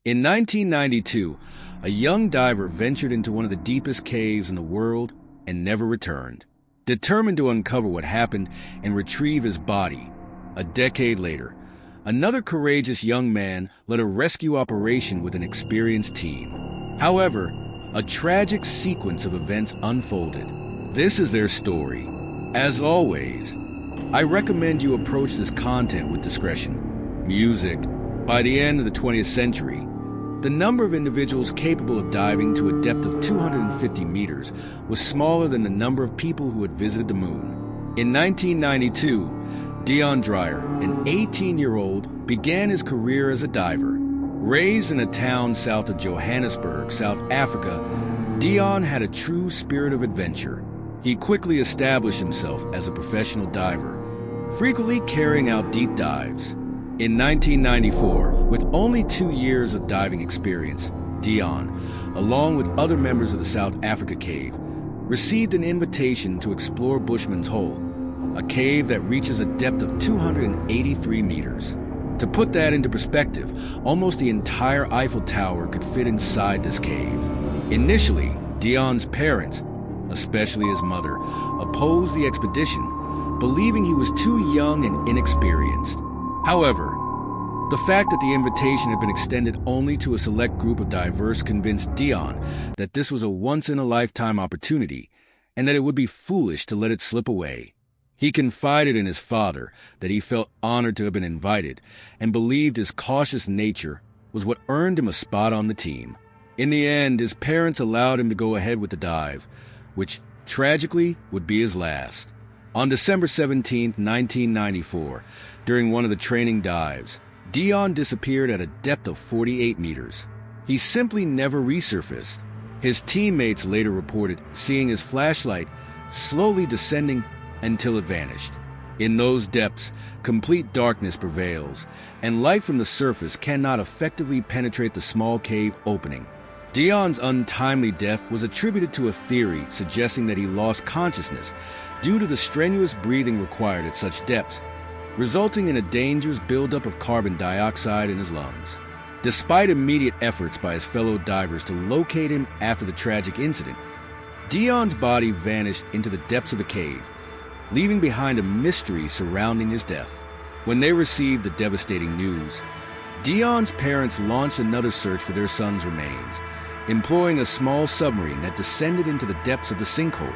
In 1992, a young diver ventured into one of the deepest caves in the world and never returned, determined to uncover what happened and retrieve his body. A decade later, another courageous young man led a rescue operation with an experienced team. However, a tragic sequence of events unfolded. This is their story. As always, I recommend you approach this content with discretion. Music. By the end of the 20th century, the number of individuals capable of diving to a depth of 250 meters was smaller than the number of people who had visited the moon. In 1992, Dion Dreyer, an 18-year-old, began his career as a diver. Raised in a town south of Johannesburg, South Africa, Dion had a true spirit of adventure. He quickly established himself as a professional diver, frequently carrying out deep dives. In 1994, with only 2 years of diving experience, Dion, along with other members of the South Africa Cave, received an invitation to explore Bushman's Hole, a cave that reaches a depth of 283 meters. To put that into perspective, almost the entire Eiffel Tower could fit inside this cave. Initially, Dion's parents, especially his mother, opposed the expedition, believing he was too young and inexperienced. However, the fact that the invitation had been extended only to a select group of divers convinced Dion that this was a once-in-a-lifetime opportunity and that it would be foolish to let it slip away. He confided in his father that he felt honored to have been invited and believed his cautious nature was what earned him a spot on the team. In the end, his parents allowed him to go ahead with the dive, which tragically would be his last. On December 17, 1994, during one of the training dives, Dion disappeared at a depth of 48 meters. He simply never resurfaced. His teammates later reported seeing his flashlight slowly descending until it vanished. In those depths, complete darkness prevails, and light from the surface cannot effectively penetrate the small cave opening. Dion's untimely death was attributed to a theory suggesting that he lost consciousness due to the strenuous breathing required at such depths, resulting in a dangerous buildup of carbon dioxide in his lungs. Despite immediate efforts by his fellow divers to locate him after the tragic incident, Dion's body vanished into the depths of the cave, leaving behind a mystery surrounding his death. When they received the devastating news, Dion's parents launched another search for their son's remains, employing a small submarine that descended into the depths of the sinkhole.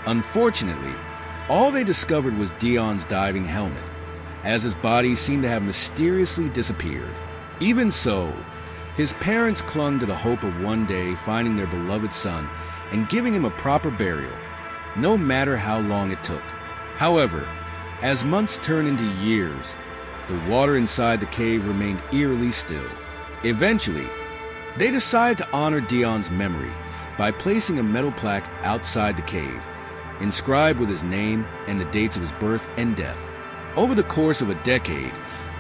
Unfortunately, all they discovered was Dion's diving helmet, as his body seemed to have mysteriously disappeared. Even so, his parents clung to the hope of one day finding their beloved son and giving him a proper burial, no matter how long it took. However, as months turned into years, the water inside the cave remained eerily still. Eventually, they decided to honor Dion's memory by placing a metal plaque outside the cave, inscribed with his name and the dates of his birth and death. Over the course of a decade,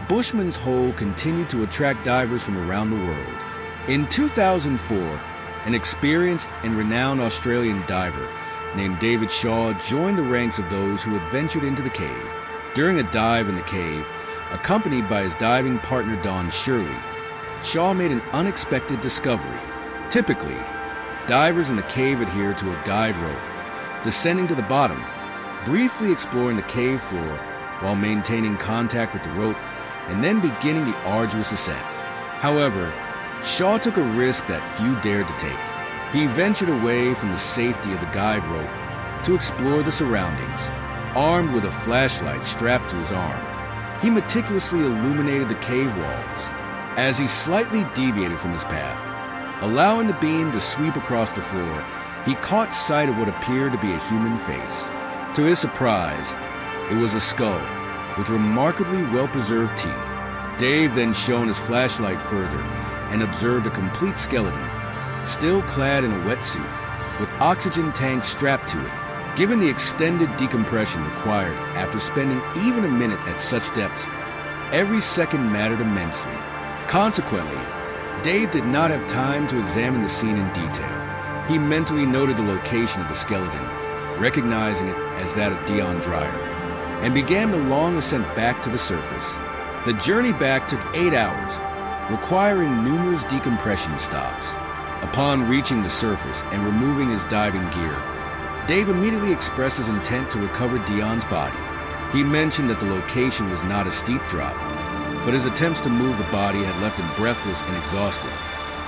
Bushman's Hole continued to attract divers from around the world. In 2004, an experienced and renowned Australian diver named David Shaw joined the ranks of those who had ventured into the cave. During a dive in the cave, accompanied by his diving partner Don Shirley, Shaw made an unexpected discovery. Typically, divers in the cave adhere to a guide rope, descending to the bottom, briefly exploring the cave floor while maintaining contact with the rope, and then beginning the arduous ascent. However, Shaw took a risk that few dared to take. He ventured away from the safety of the guide rope to explore the surroundings. Armed with a flashlight strapped to his arm, he meticulously illuminated the cave walls. As he slightly deviated from his path, allowing the beam to sweep across the floor, he caught sight of what appeared to be a human face. To his surprise, it was a skull with remarkably well-preserved teeth. Dave then shone his flashlight further and observed a complete skeleton, still clad in a wetsuit, with oxygen tanks strapped to it. Given the extended decompression required after spending even a minute at such depths, every second mattered immensely. Consequently, Dave did not have time to examine the scene in detail. He mentally noted the location of the skeleton, recognizing it as that of Dion Dreyer, and began the long ascent back to the surface. The journey back took 8 hours, requiring numerous decompression stops. Upon reaching the surface and removing his diving gear, Dave immediately expressed his intent to recover Dion's body. He mentioned that the location was not a steep drop, but his attempts to move the body had left him breathless and exhausted,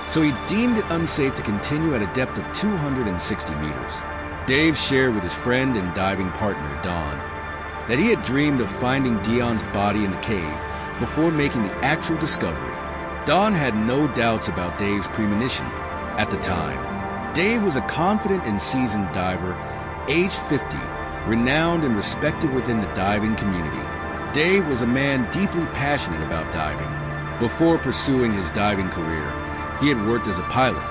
so he deemed it unsafe to continue at a depth of 260 meters. Dave shared with his friend and diving partner, Don, that he had dreamed of finding Dion's body in the cave before making the actual discovery. Don had no doubts about Dave's premonition. At the time, Dave was a confident and seasoned diver, aged 50, renowned and respected within the diving community. Dave was a man deeply passionate about diving. Before pursuing his diving career, he had worked as a pilot,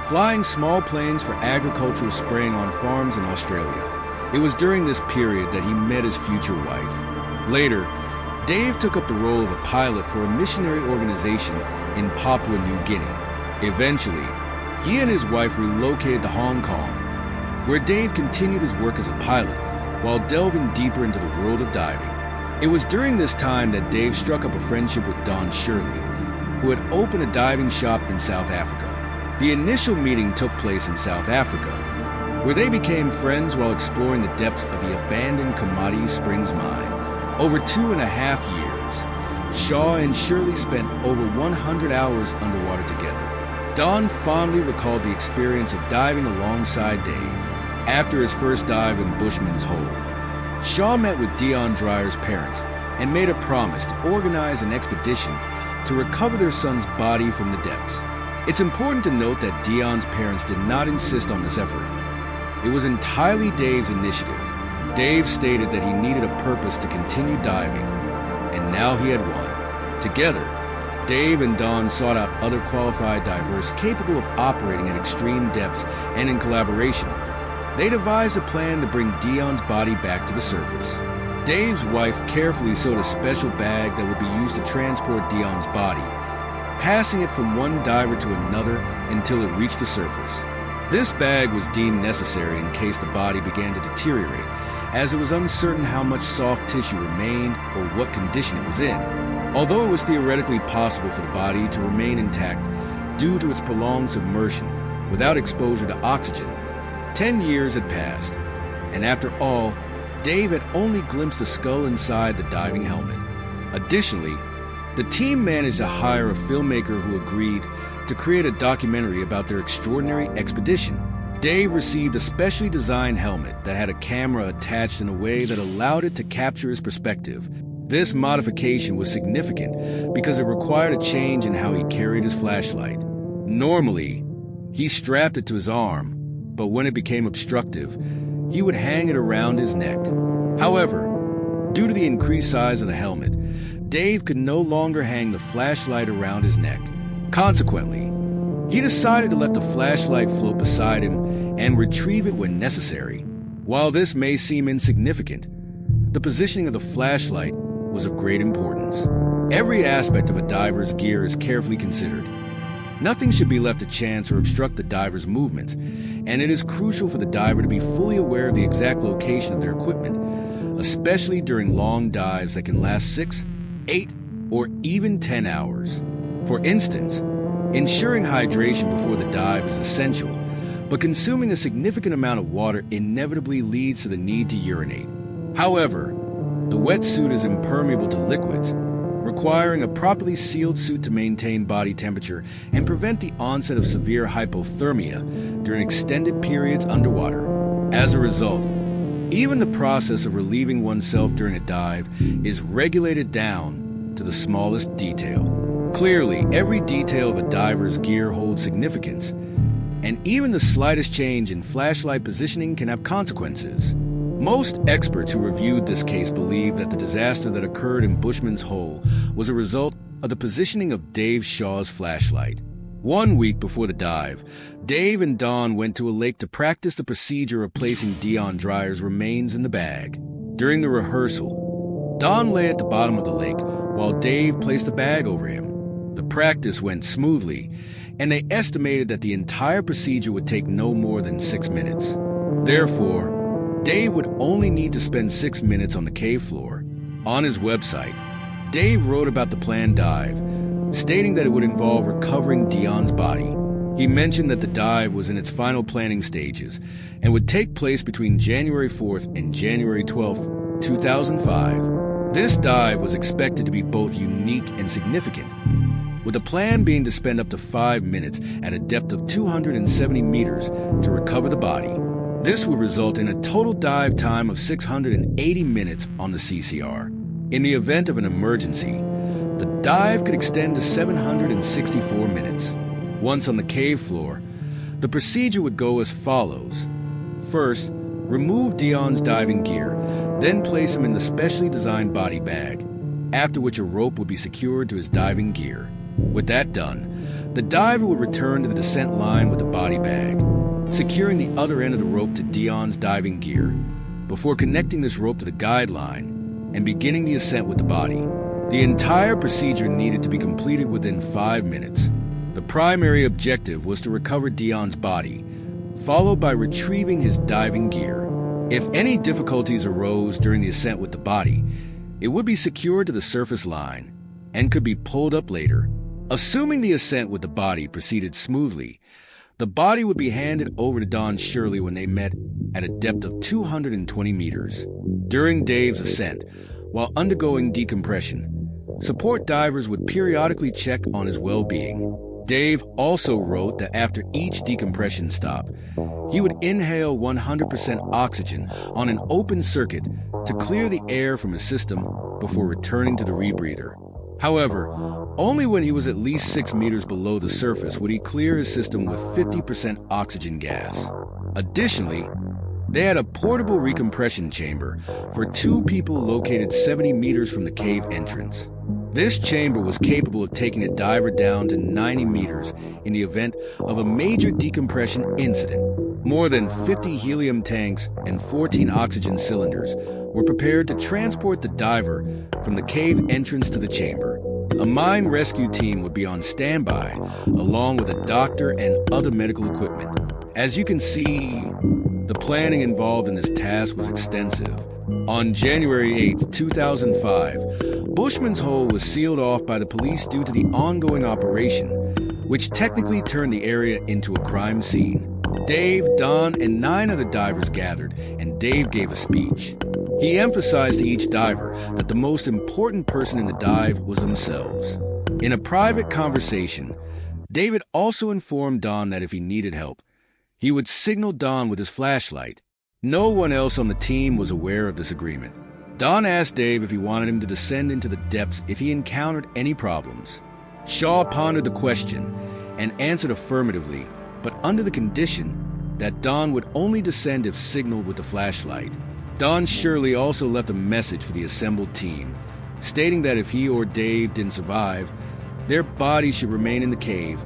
flying small planes for agricultural spraying on farms in Australia. It was during this period that he met his future wife. Later, Dave took up the role of a pilot for a missionary organization in Papua New Guinea. Eventually, he and his wife relocated to Hong Kong, where Dave continued his work as a pilot while delving deeper into the world of diving. It was during this time that Dave struck up a friendship with Don Shirley, who had opened a diving shop in South Africa. The initial meeting took place in South Africa, where they became friends while exploring the depths of the abandoned Kamadi Springs mine. Over 2.5 years, Shaw and Shirley spent over 100 hours underwater together. Don fondly recalled the experience of diving alongside Dave. After his first dive in Bushman's Hole, Shaw met with Dion Dreyer's parents and made a promise to organize an expedition to recover their son's body from the depths. It's important to note that Dion's parents did not insist on this effort. It was entirely Dave's initiative. Dave stated that he needed a purpose to continue diving, and now he had one. Together, Dave and Don sought out other qualified divers capable of operating at extreme depths, and in collaboration, they devised a plan to bring Dion's body back to the surface. Dave's wife carefully sewed a special bag that would be used to transport Dion's body, passing it from one diver to another until it reached the surface. This bag was deemed necessary in case the body began to deteriorate, as it was uncertain how much soft tissue remained or what condition it was in. Although it was theoretically possible for the body to remain intact due to its prolonged submersion without exposure to oxygen, 10 years had passed, and after all, Dave had only glimpsed the skull inside the diving helmet. Additionally, the team managed to hire a filmmaker who agreed to create a documentary about their extraordinary expedition. Dave received a specially designed helmet that had a camera attached in a way that allowed it to capture his perspective. This modification was significant because it required a change in how he carried his flashlight. Normally, he strapped it to his arm, but when it became obstructive, he would hang it around his neck. However, due to the increased size of the helmet, Dave could no longer hang the flashlight around his neck. Consequently, he decided to let the flashlight float beside him and retrieve it when necessary. While this may seem insignificant, the positioning of the flashlight was of great importance. Every aspect of a diver's gear is carefully considered. Nothing should be left to chance or obstruct the diver's movements, and it is crucial for the diver to be fully aware of the exact location of their equipment, especially during long dives that can last 6, 8, or even 10 hours. For instance, ensuring hydration before the dive is essential, but consuming a significant amount of water inevitably leads to the need to urinate. However, the wetsuit is impermeable to liquids, requiring a properly sealed suit to maintain body temperature and prevent the onset of severe hypothermia during extended periods underwater. As a result, even the process of relieving oneself during a dive is regulated down to the smallest detail. Clearly, every detail of a diver's gear holds significance, and even the slightest change in flashlight positioning can have consequences. Most experts who reviewed this case believe that the disaster that occurred in Bushman's Hole was a result of the positioning of Dave Shaw's flashlight. 1 week before the dive, Dave and Don went to a lake to practice the procedure of placing Dion Dreyer's remains in the bag. During the rehearsal, Don lay at the bottom of the lake while Dave placed the bag over him. The practice went smoothly, and they estimated that the entire procedure would take no more than 6 minutes. Therefore, Dave would only need to spend 6 minutes on the cave floor. On his website, Dave wrote about the planned dive, stating that it would involve recovering Dion's body. He mentioned that the dive was in its final planning stages and would take place between January 4th and January 12th, 2005. This dive was expected to be both unique and significant, with the plan being to spend up to 5 minutes at a depth of 270 meters to recover the body. This would result in a total dive time of 680 minutes on the CCR. In the event of an emergency, the dive could extend to 764 minutes. Once on the cave floor, the procedure would go as follows. First, remove Dion's diving gear, then place him in the specially designed body bag, after which a rope would be secured to his diving gear. With that done, the diver would return to the descent line with the body bag, securing the other end of the rope to Dion's diving gear, before connecting this rope to the guide line and beginning the ascent with the body. The entire procedure needed to be completed within 5 minutes. The primary objective was to recover Dion's body, followed by retrieving his diving gear. If any difficulties arose during the ascent with the body, it would be secured to the surface line and could be pulled up later. Assuming the ascent with the body proceeded smoothly, the body would be handed over to Don Shirley when they met at a depth of 220 meters. During Dave's ascent, while undergoing decompression, support divers would periodically check on his well-being. Dave also wrote that after each decompression stop, he would inhale 100% oxygen on an open circuit to clear the air from his system before returning to the rebreather. However, only when he was at least 6 meters below the surface would he clear his system with 50% oxygen gas. Additionally, they had a portable recompression chamber for 2 people located 70 meters from the cave entrance. This chamber was capable of taking a diver down to 90 meters in the event of a major decompression incident. More than 50 helium tanks and 14 oxygen cylinders were prepared to transport the diver from the cave entrance to the chamber. A mine rescue team would be on standby, along with a doctor and other medical equipment. As you can see, the planning involved in this task was extensive. On January 8, 2005, Bushman's Hole was sealed off by the police due to the ongoing operation, which technically turned the area into a crime scene. Dave, Don, and 9 other divers gathered, and Dave gave a speech. He emphasized to each diver that the most important person in the dive was themselves. In a private conversation, David also informed Don that if he needed help, he would signal Don with his flashlight. No one else on the team was aware of this agreement. Don asked Dave if he wanted him to descend into the depths if he encountered any problems. Shaw pondered the question and answered affirmatively, but under the condition that Don would only descend if signaled with the flashlight. Don Shirley also left a message for the assembled team, stating that if he or Dave didn't survive, their bodies should remain in the cave,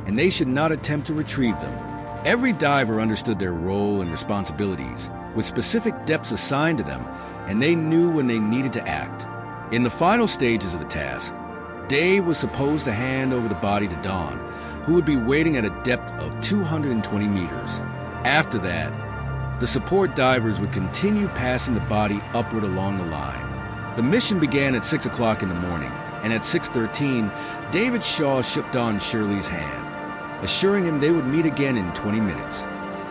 and they should not attempt to retrieve them. Every diver understood their role and responsibilities, with specific depths assigned to them, and they knew when they needed to act. In the final stages of the task, Dave was supposed to hand over the body to Don, who would be waiting at a depth of 220 meters. After that, the support divers would continue passing the body upward along the line. The mission began at 6 o'clock in the morning, and at 6:13, David Shaw shook Don Shirley's hand, assuring him they would meet again in 20 minutes.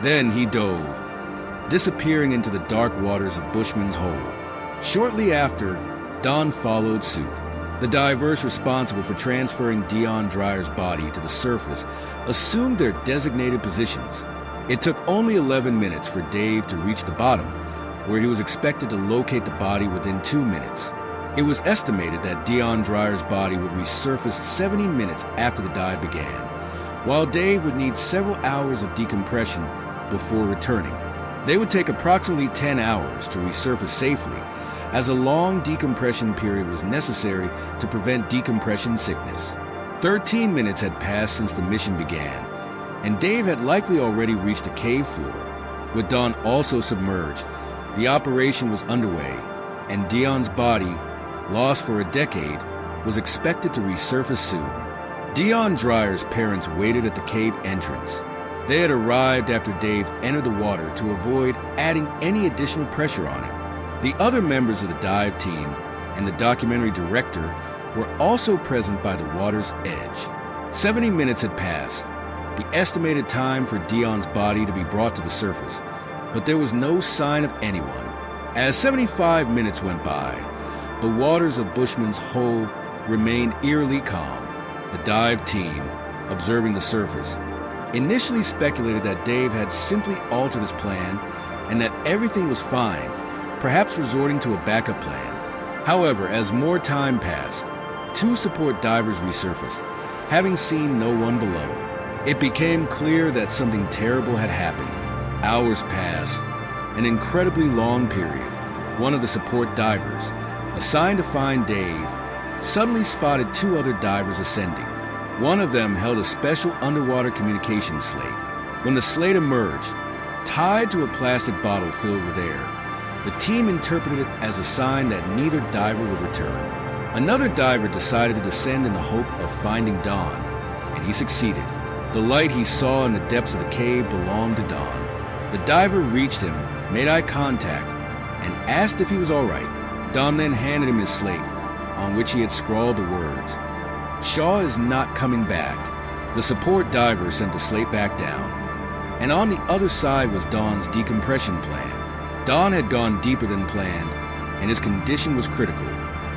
Then he dove, disappearing into the dark waters of Bushman's Hole. Shortly after, Don followed suit. The divers responsible for transferring Dion Dreyer's body to the surface assumed their designated positions. It took only 11 minutes for Dave to reach the bottom, where he was expected to locate the body within 2 minutes. It was estimated that Dion Dreyer's body would resurface 70 minutes after the dive began, while Dave would need several hours of decompression before returning. They would take approximately 10 hours to resurface safely, as a long decompression period was necessary to prevent decompression sickness. 13 minutes had passed since the mission began, and Dave had likely already reached the cave floor. With Don also submerged, the operation was underway, and Dion's body, lost for a decade, was expected to resurface soon. Dion Dreyer's parents waited at the cave entrance. They had arrived after Dave entered the water to avoid adding any additional pressure on him. The other members of the dive team and the documentary director were also present by the water's edge. 70 minutes had passed, the estimated time for Dion's body to be brought to the surface, but there was no sign of anyone. As 75 minutes went by, the waters of Bushman's Hole remained eerily calm. The dive team, observing the surface, initially speculated that Dave had simply altered his plan and that everything was fine, perhaps resorting to a backup plan. However, as more time passed, 2 support divers resurfaced, having seen no one below. It became clear that something terrible had happened. Hours passed, an incredibly long period. One of the support divers, assigned to find Dave, suddenly spotted 2 other divers ascending. One of them held a special underwater communication slate. When the slate emerged, tied to a plastic bottle filled with air, the team interpreted it as a sign that neither diver would return. Another diver decided to descend in the hope of finding Don, and he succeeded. The light he saw in the depths of the cave belonged to Don. The diver reached him, made eye contact, and asked if he was all right. Don then handed him his slate, on which he had scrawled the words, "Shaw is not coming back." The support diver sent the slate back down, and on the other side was Don's decompression plan. Don had gone deeper than planned, and his condition was critical.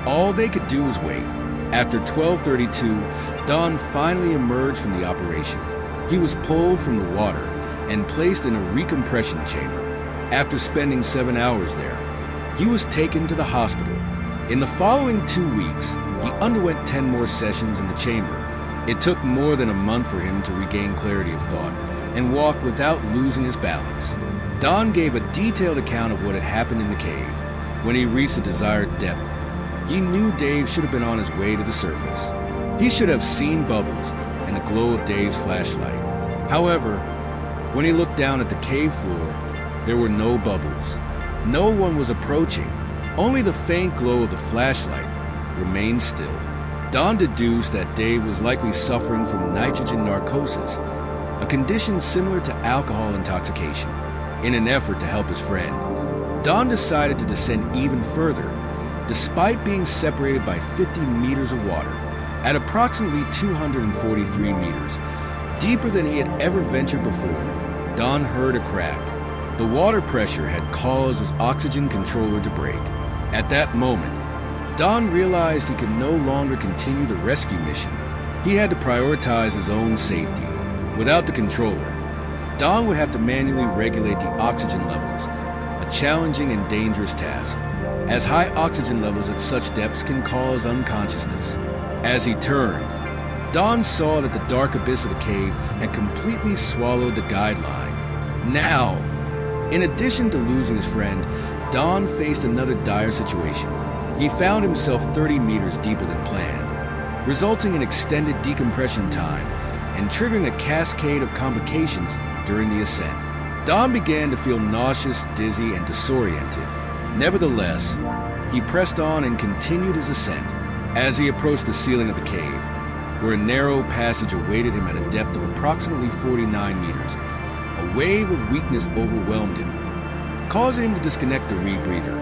All they could do was wait. After 12:32, Don finally emerged from the operation. He was pulled from the water and placed in a recompression chamber. After spending 7 hours there, he was taken to the hospital. In the following 2 weeks, he underwent 10 more sessions in the chamber. It took more than a month for him to regain clarity of thought and walk without losing his balance. Don gave a detailed account of what had happened in the cave. When he reached the desired depth, he knew Dave should have been on his way to the surface. He should have seen bubbles and the glow of Dave's flashlight. However, when he looked down at the cave floor, there were no bubbles. No one was approaching. Only the faint glow of the flashlight remained still. Don deduced that Dave was likely suffering from nitrogen narcosis, a condition similar to alcohol intoxication. In an effort to help his friend, Don decided to descend even further, despite being separated by 50 meters of water. At approximately 243 meters, deeper than he had ever ventured before, Don heard a crack. The water pressure had caused his oxygen controller to break. At that moment, Don realized he could no longer continue the rescue mission. He had to prioritize his own safety. Without the controller, Don would have to manually regulate the oxygen levels, a challenging and dangerous task, as high oxygen levels at such depths can cause unconsciousness. As he turned, Don saw that the dark abyss of the cave had completely swallowed the guideline. Now, in addition to losing his friend, Don faced another dire situation. He found himself 30 meters deeper than planned, resulting in extended decompression time and triggering a cascade of complications during the ascent. Don began to feel nauseous, dizzy, and disoriented. Nevertheless, he pressed on and continued his ascent. As he approached the ceiling of the cave, where a narrow passage awaited him at a depth of approximately 49 meters, a wave of weakness overwhelmed him, causing him to disconnect the rebreather,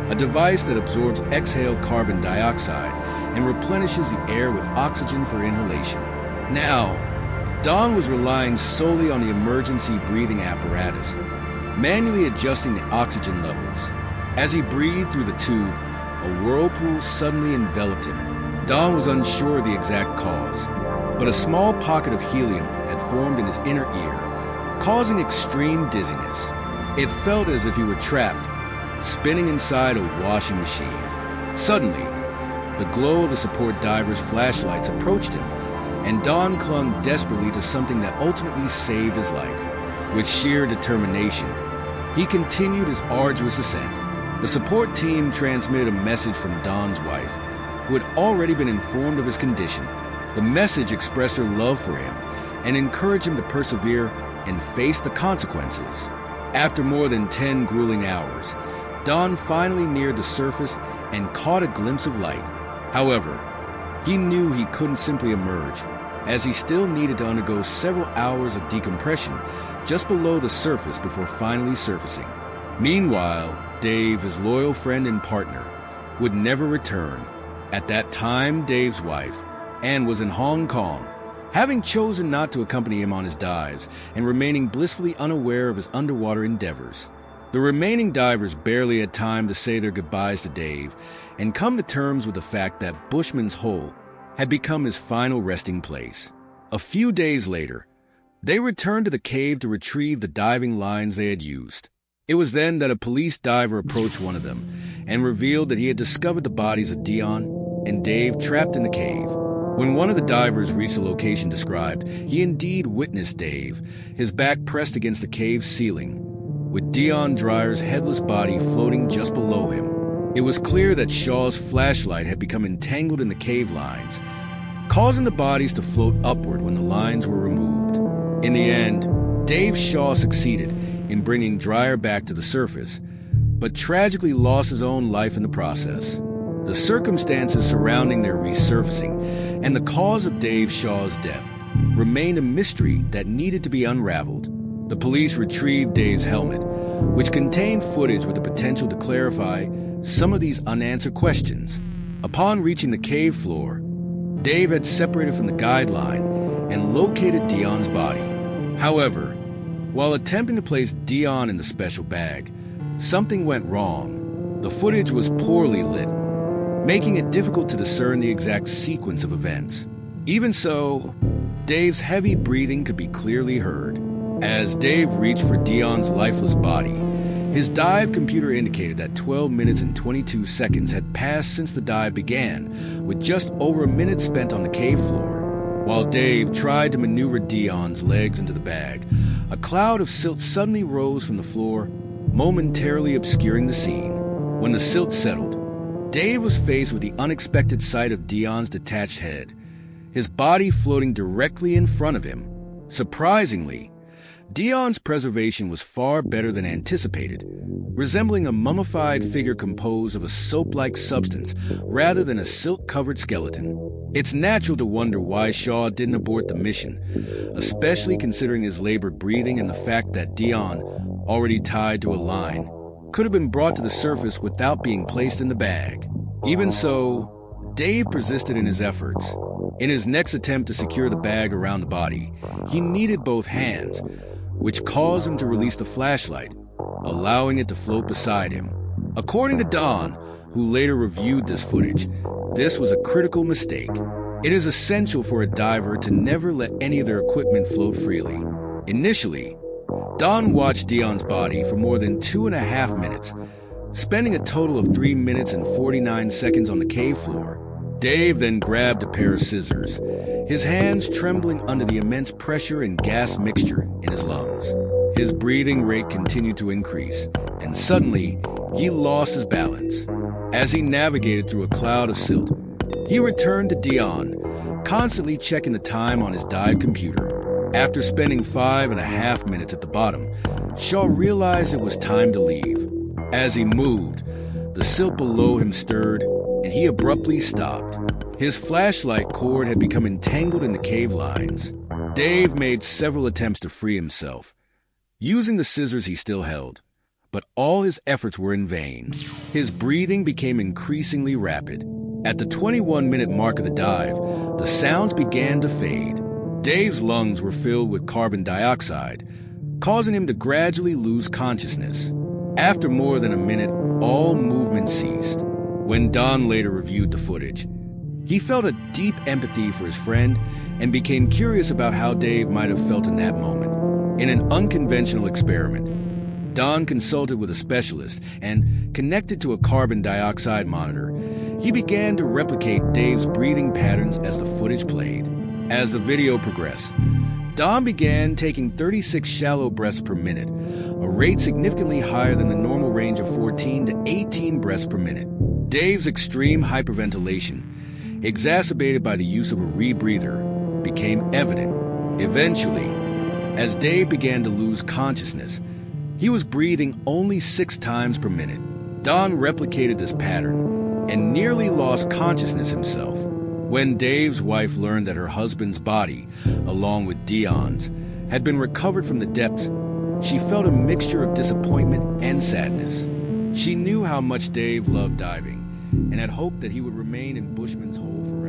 a device that absorbs exhaled carbon dioxide and replenishes the air with oxygen for inhalation. Now, Don was relying solely on the emergency breathing apparatus, manually adjusting the oxygen levels. As he breathed through the tube, a whirlpool suddenly enveloped him. Don was unsure of the exact cause, but a small pocket of helium had formed in his inner ear, causing extreme dizziness. It felt as if he were trapped, spinning inside a washing machine. Suddenly, the glow of the support diver's flashlights approached him, and Don clung desperately to something that ultimately saved his life. With sheer determination, he continued his arduous ascent. The support team transmitted a message from Don's wife, who had already been informed of his condition. The message expressed her love for him and encouraged him to persevere and face the consequences. After more than 10 grueling hours, Don finally neared the surface and caught a glimpse of light. However, he knew he couldn't simply emerge, as he still needed to undergo several hours of decompression just below the surface before finally surfacing. Meanwhile, Dave, his loyal friend and partner, would never return. At that time, Dave's wife, Anne, was in Hong Kong, having chosen not to accompany him on his dives and remaining blissfully unaware of his underwater endeavors. The remaining divers barely had time to say their goodbyes to Dave and come to terms with the fact that Bushman's Hole had become his final resting place. A few days later, they returned to the cave to retrieve the diving lines they had used. It was then that a police diver approached one of them and revealed that he had discovered the bodies of Dion and Dave trapped in the cave. When one of the divers reached the location described, he indeed witnessed Dave, his back pressed against the cave's ceiling, with Dion Dryer's headless body floating just below him. It was clear that Shaw's flashlight had become entangled in the cave lines, causing the bodies to float upward when the lines were removed. In the end, Dave Shaw succeeded in bringing Dryer back to the surface, but tragically lost his own life in the process. The circumstances surrounding their resurfacing and the cause of Dave Shaw's death remained a mystery that needed to be unraveled. The police retrieved Dave's helmet, which contained footage with the potential to clarify some of these unanswered questions. Upon reaching the cave floor, Dave had separated from the guideline and located Dion's body. However, while attempting to place Dion in the special bag, something went wrong. The footage was poorly lit, making it difficult to discern the exact sequence of events. Even so, Dave's heavy breathing could be clearly heard. As Dave reached for Dion's lifeless body, his dive computer indicated that 12 minutes and 22 seconds had passed since the dive began, with just over a minute spent on the cave floor. While Dave tried to maneuver Dion's legs into the bag, a cloud of silt suddenly rose from the floor, momentarily obscuring the scene. When the silt settled, Dave was faced with the unexpected sight of Dion's detached head, his body floating directly in front of him. Surprisingly, Dion's preservation was far better than anticipated, resembling a mummified figure composed of a soap-like substance rather than a silk-covered skeleton. It's natural to wonder why Shaw didn't abort the mission, especially considering his labored breathing and the fact that Dion, already tied to a line, could have been brought to the surface without being placed in the bag. Even so, Dave persisted in his efforts. In his next attempt to secure the bag around the body, he needed both hands, which caused him to release the flashlight, allowing it to float beside him. According to Don, who later reviewed this footage, this was a critical mistake. It is essential for a diver to never let any of their equipment float freely. Initially, Don watched Dion's body for more than 2.5 minutes, spending a total of 3 minutes and 49 seconds on the cave floor. Dave then grabbed a pair of scissors, his hands trembling under the immense pressure and gas mixture in his lungs. His breathing rate continued to increase, and suddenly, he lost his balance. As he navigated through a cloud of silt, he returned to Dion, constantly checking the time on his dive computer. After spending 5.5 minutes at the bottom, Shaw realized it was time to leave. As he moved, the silt below him stirred, and he abruptly stopped. His flashlight cord had become entangled in the cave lines. Dave made several attempts to free himself, using the scissors he still held, but all his efforts were in vain. His breathing became increasingly rapid. At the 21-minute mark of the dive, the sounds began to fade. Dave's lungs were filled with carbon dioxide, causing him to gradually lose consciousness. After more than a minute, all movement ceased. When Don later reviewed the footage, he felt a deep empathy for his friend and became curious about how Dave might have felt in that moment. In an unconventional experiment, Don consulted with a specialist and, connected to a carbon dioxide monitor, he began to replicate Dave's breathing patterns as the footage played. As the video progressed, Don began taking 36 shallow breaths per minute, a rate significantly higher than the normal range of 14 to 18 breaths per minute. Dave's extreme hyperventilation, exacerbated by the use of a rebreather, became evident. Eventually, as Dave began to lose consciousness, he was breathing only 6 times per minute. Don replicated this pattern and nearly lost consciousness himself. When Dave's wife learned that her husband's body, along with Dion's, had been recovered from the depths, she felt a mixture of disappointment and sadness. She knew how much Dave loved diving, and had hoped that he would remain in Bushman's Hole forever.